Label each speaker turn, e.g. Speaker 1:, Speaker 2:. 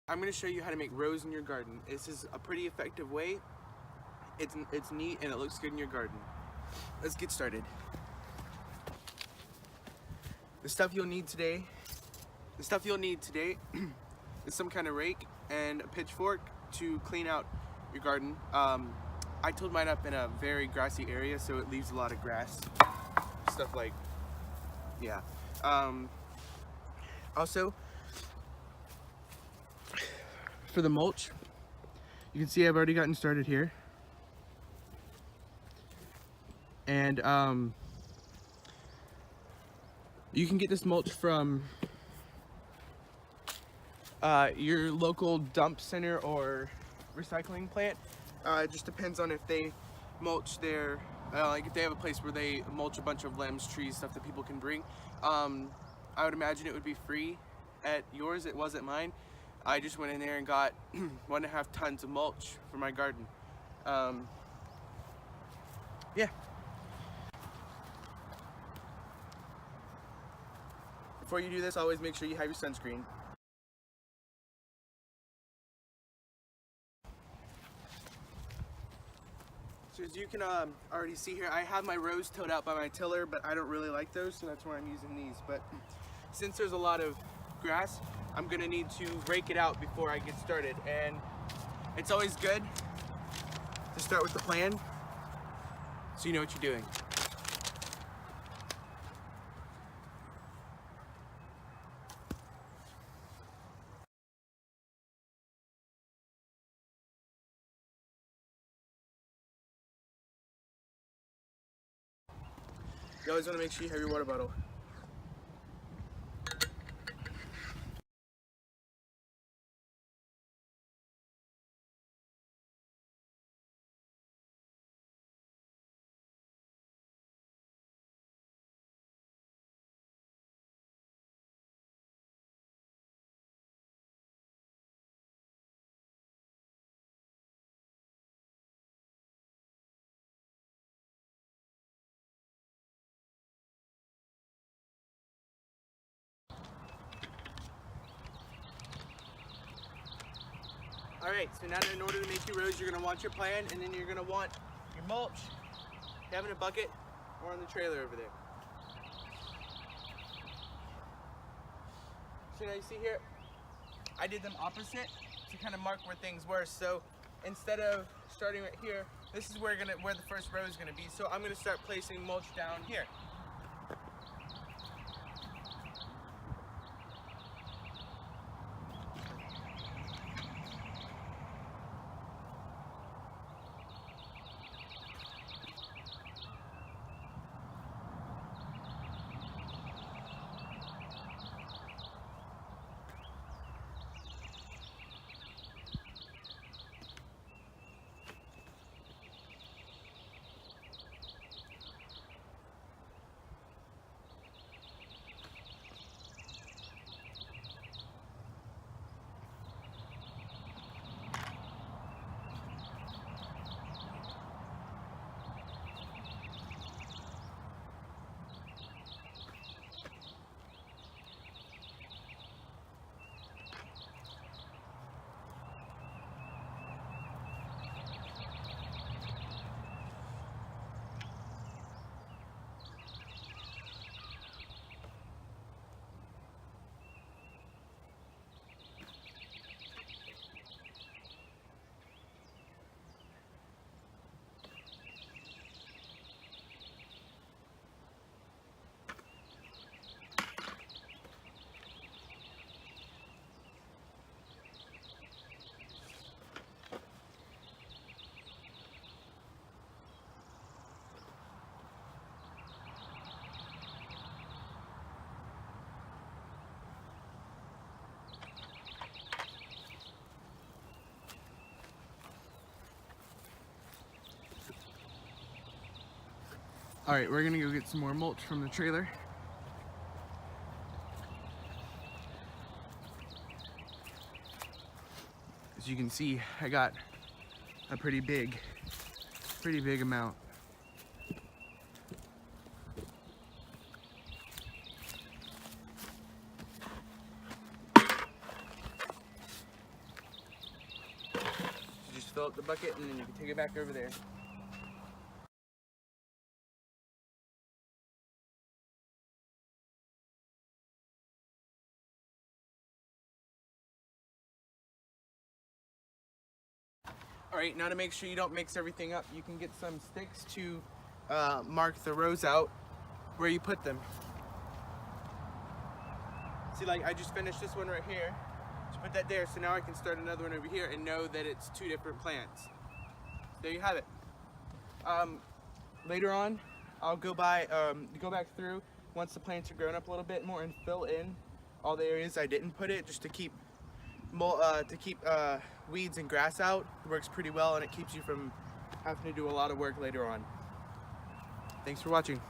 Speaker 1: I'm going to show you how to make rows in your garden. This is a pretty effective way. It's neat and it looks good in your garden. Let's get started. The stuff you'll need today is some kind of rake and a pitchfork to clean out your garden. I tilled mine up in a very grassy area, so it leaves a lot of grass. Stuff like, yeah. Also, for the mulch, you can see I've already gotten started here. And you can get this mulch from your local dump center or recycling plant. It just depends on if they mulch their, like if they have a place where they mulch a bunch of limbs, trees, stuff that people can bring. I would imagine it would be free at yours. It was at mine. I just went in there and got 1.5 tons of mulch for my garden. Yeah. Before you do this, always make sure you have your sunscreen. So as you can already see here, I have my rows tilled out by my tiller, but I don't really like those, so that's why I'm using these. But since there's a lot of grass, I'm gonna need to rake it out before I get started. And it's always good to start with the plan so you know what you're doing. You always want to make sure you have your water bottle. Alright, so now in order to make your rows, you're going to want your plan, and then you're going to want your mulch. You have in a bucket or on the trailer over there. So now you see here, I did them opposite to kind of mark where things were. So instead of starting right here, this is where the first row is going to be. So I'm going to start placing mulch down here. All right, we're gonna go get some more mulch from the trailer. As you can see, I got a pretty big amount. fill up the bucket, and then you can take it back over there. Alright, now to make sure you don't mix everything up, you can get some sticks to mark the rows out where you put them. See, like I just finished this one right here. Just put that there, so now I can start another one over here and know that it's 2 different plants. There you have it. Later on, I'll go back through once the plants are grown up a little bit more and fill in all the areas I didn't put it, just to keep weeds and grass out. It works pretty well, and it keeps you from having to do a lot of work later on. Thanks for watching.